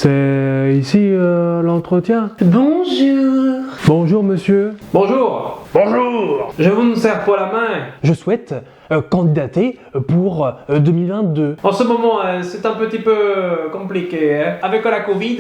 C'est ici l'entretien. Bonjour. Bonjour monsieur. Bonjour. Bonjour. Je vous ne serre pas la main. Je souhaite candidater pour 2022. En ce moment, c'est un petit peu compliqué. Hein. Avec la Covid,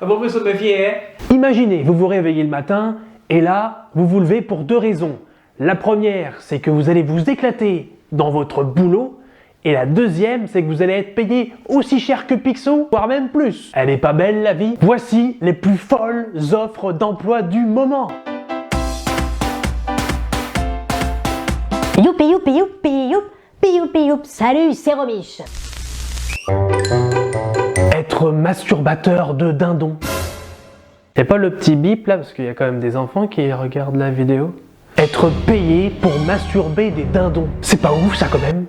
vaut mieux se méfier. Hein. Imaginez, vous vous réveillez le matin et là, vous vous levez pour deux raisons. La première, c'est que vous allez vous éclater dans votre boulot. Et la deuxième, c'est que vous allez être payé aussi cher que Picsou, voire même plus. Elle est pas belle la vie? Voici les plus folles offres d'emploi du moment. Youpi youpi youpi youpi youpi youp. Salut, c'est Romiche. Être masturbateur de dindon. Y'a pas le petit bip là, parce qu'il y a quand même des enfants qui regardent la vidéo. Être payé pour masturber des dindons. C'est pas ouf ça quand même.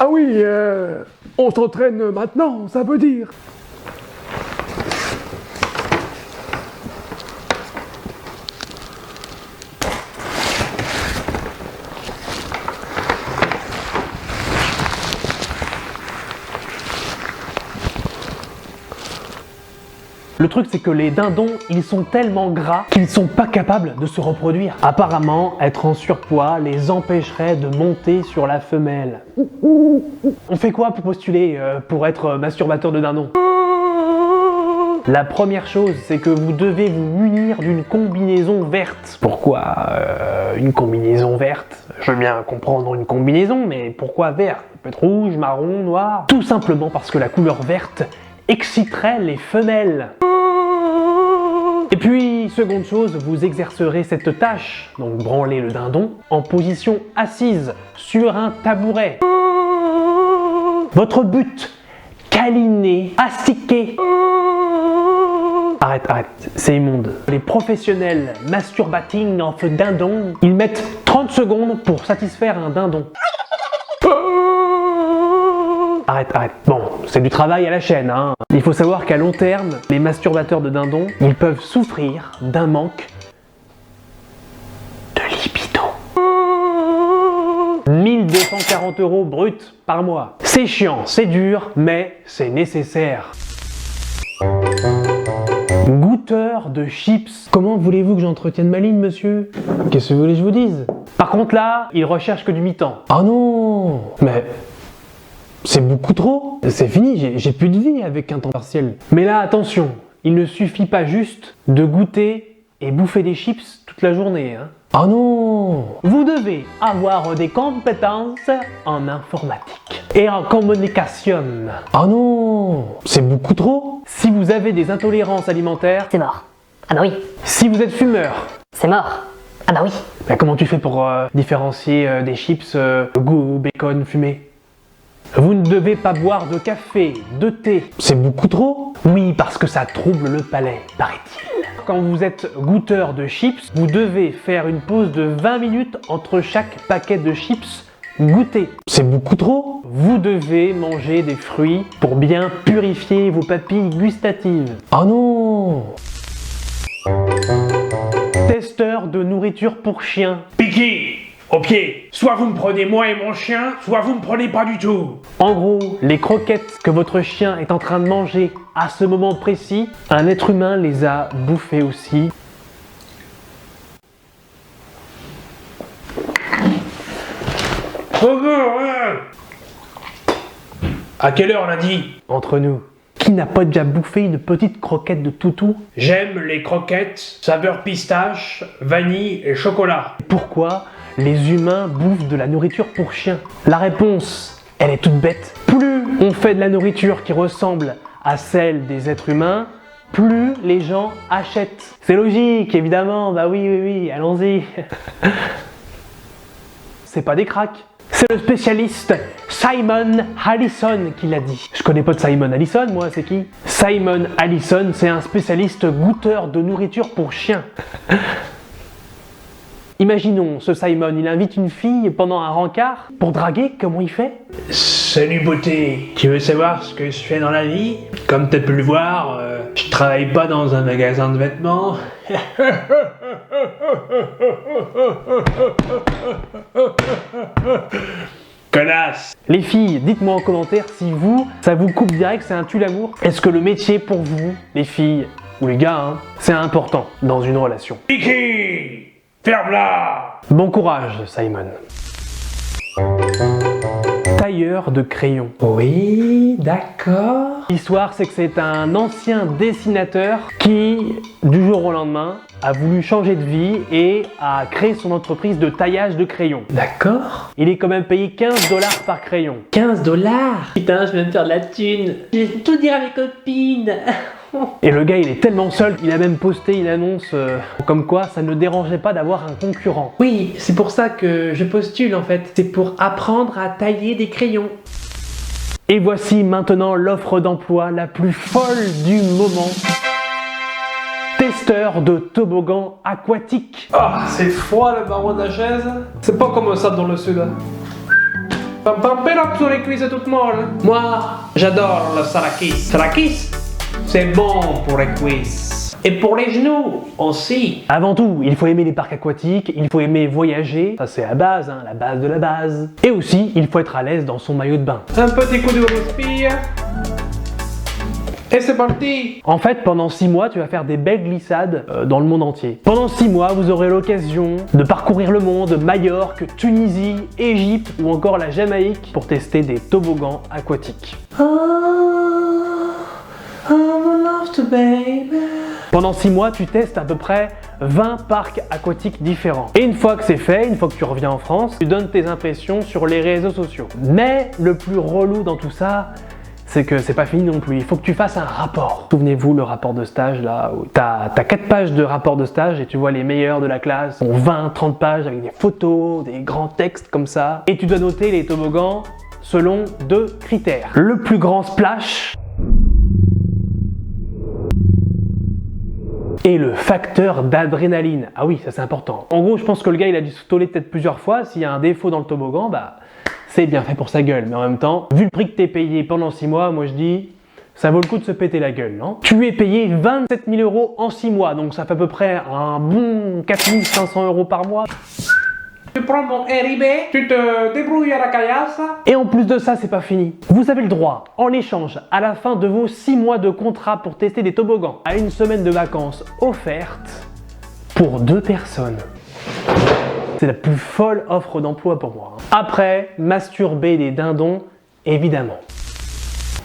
Ah oui, on s'entraîne maintenant, ça veut dire. Le truc c'est que les dindons, ils sont tellement gras qu'ils sont pas capables de se reproduire. Apparemment, être en surpoids les empêcherait de monter sur la femelle. On fait quoi pour postuler pour être masturbateur de dindon? La première chose, c'est que vous devez vous munir d'une combinaison verte. Pourquoi une combinaison verte? Je veux bien comprendre une combinaison, mais pourquoi verte? Peut-être rouge, marron, noir? Tout simplement parce que la couleur verte exciterait les femelles. Et puis, seconde chose, vous exercerez cette tâche, donc branler le dindon, en position assise sur un tabouret. Votre but, câliner, astiquer. Arrête, c'est immonde. Les professionnels masturbating en feu dindon, ils mettent 30 secondes pour satisfaire un dindon. Arrête. Bon, c'est du travail à la chaîne, hein. Il faut savoir qu'à long terme, les masturbateurs de dindons, ils peuvent souffrir d'un manque de libido. 1240 € brut par mois. C'est chiant, c'est dur, mais c'est nécessaire. Goûteur de chips. Comment voulez-vous que j'entretienne ma ligne, monsieur? Qu'est-ce que vous voulez que je vous dise? Par contre là, il recherche que du mi-temps. Oh non! Mais c'est beaucoup trop. C'est fini, j'ai plus de vie avec un temps partiel. Mais là, attention, il ne suffit pas juste de goûter et bouffer des chips toute la journée. Hein. Oh non! Vous devez avoir des compétences en informatique et en communication. Oh non! C'est beaucoup trop. Si vous avez des intolérances alimentaires, C'est mort. Ah bah oui. si vous êtes fumeur, C'est mort. Ah bah oui. ben comment tu fais pour différencier des chips goût bacon fumé? Vous ne devez pas boire de café, de thé. C'est beaucoup trop? Oui, parce que ça trouble le palais, paraît-il. Quand vous êtes goûteur de chips, vous devez faire une pause de 20 minutes entre chaque paquet de chips goûté. C'est beaucoup trop? Vous devez manger des fruits pour bien purifier vos papilles gustatives. Oh non! Testeur de nourriture pour chiens. Piqué, au pied. Soit vous me prenez moi et mon chien, soit vous me prenez pas du tout. En gros, les croquettes que votre chien est en train de manger à ce moment précis, un être humain les a bouffées aussi. À quelle heure on a dit? Entre nous, qui n'a pas déjà bouffé une petite croquette de toutou? J'aime les croquettes, saveur pistache, vanille et chocolat. Pourquoi les humains bouffent de la nourriture pour chiens? La réponse, elle est toute bête. Plus on fait de la nourriture qui ressemble à celle des êtres humains, plus les gens achètent. C'est logique, évidemment, bah oui, allons-y. C'est pas des cracks. C'est le spécialiste Simon Allison qui l'a dit. Je connais pas de Simon Allison, moi, c'est qui? Simon Allison, c'est un spécialiste goûteur de nourriture pour chiens. Imaginons, ce Simon, il invite une fille pendant un rencard pour draguer, comment il fait? Salut beauté, tu veux savoir ce que je fais dans la vie? Comme t'as pu le voir, je travaille pas dans un magasin de vêtements. Connasse. Les filles, dites-moi en commentaire si vous, ça vous coupe direct, c'est un tue l'amour. Est-ce que le métier pour vous, les filles ou les gars, hein, c'est important dans une relation? Kiki, ferme-la. Bon courage, Simon. Tailleur de crayon. Oui, d'accord. L'histoire, c'est que c'est un ancien dessinateur qui, du jour au lendemain, a voulu changer de vie et a créé son entreprise de taillage de crayons. D'accord. Il est quand même payé 15 $ par crayon. 15 $. Putain, je vais me faire de la thune. Je vais tout dire à mes copines. Et le gars, il est tellement seul, il a même posté une annonce comme quoi ça ne dérangeait pas d'avoir un concurrent. Oui, c'est pour ça que je postule en fait. C'est pour apprendre à tailler des crayons. Et voici maintenant l'offre d'emploi la plus folle du moment. Testeur de toboggan aquatique. Ah, c'est froid le barreau de la chaise. C'est pas comme ça dans le sud. Pam pam pam sur les cuisses toutes molles. Moi, j'adore le sarakis. Sarakis, c'est bon pour les cuisses. Et pour les genoux aussi. Avant tout, il faut aimer les parcs aquatiques, il faut aimer voyager, ça c'est la base, hein, la base de la base. Et aussi, il faut être à l'aise dans son maillot de bain. Un petit coup de respire. Et c'est parti. En fait, pendant 6 mois, tu vas faire des belles glissades dans le monde entier. Pendant 6 mois, vous aurez l'occasion de parcourir le monde, Majorque, Tunisie, Égypte ou encore la Jamaïque pour tester des toboggans aquatiques. Pendant 6 mois, tu testes à peu près 20 parcs aquatiques différents. Et une fois que c'est fait, une fois que tu reviens en France, tu donnes tes impressions sur les réseaux sociaux. Mais le plus relou dans tout ça, c'est que c'est pas fini non plus, il faut que tu fasses un rapport. Souvenez-vous le rapport de stage là, où t'as 4 pages de rapport de stage et tu vois les meilleurs de la classe ont 20-30 pages avec des photos, des grands textes comme ça. Et tu dois noter les toboggans selon 2 critères. Le plus grand splash et le facteur d'adrénaline. Ah oui, ça c'est important. En gros, je pense que le gars il a dû se toller peut-être plusieurs fois. S'il y a un défaut dans le toboggan, bah c'est bien fait pour sa gueule. Mais en même temps, vu le prix que t'es payé pendant 6 mois, moi je dis, ça vaut le coup de se péter la gueule, non? Tu es payé 27 000 € en 6 mois, donc ça fait à peu près un bon 4 500 € par mois. Tu prends mon RIB, tu te débrouilles à la caillasse. Et en plus de ça, c'est pas fini. Vous avez le droit, en échange, à la fin de vos 6 mois de contrat pour tester des toboggans, à une semaine de vacances offerte pour 2 personnes. C'est la plus folle offre d'emploi pour moi. Après, masturber des dindons, évidemment.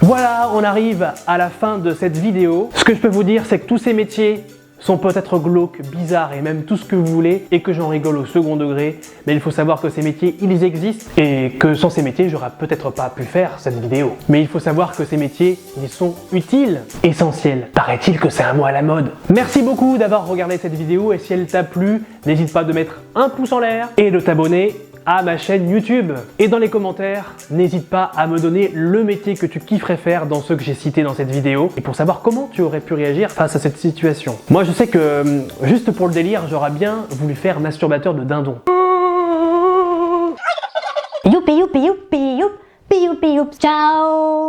Voilà, on arrive à la fin de cette vidéo. Ce que je peux vous dire, c'est que tous ces métiers sont peut-être glauques, bizarres et même tout ce que vous voulez et que j'en rigole au second degré, mais il faut savoir que ces métiers, ils existent et que sans ces métiers, j'aurais peut-être pas pu faire cette vidéo. Mais il faut savoir que ces métiers, ils sont utiles, essentiels. Paraît-il que c'est un mot à la mode. Merci beaucoup d'avoir regardé cette vidéo et si elle t'a plu, n'hésite pas de mettre un pouce en l'air et de t'abonner à ma chaîne YouTube. Et dans les commentaires, n'hésite pas à me donner le métier que tu kifferais faire dans ceux que j'ai cités dans cette vidéo et pour savoir comment tu aurais pu réagir face à cette situation. Moi je sais que, juste pour le délire, j'aurais bien voulu faire masturbateur de dindon. Youpi youpi youpi youpi youpi youpi. Ciao.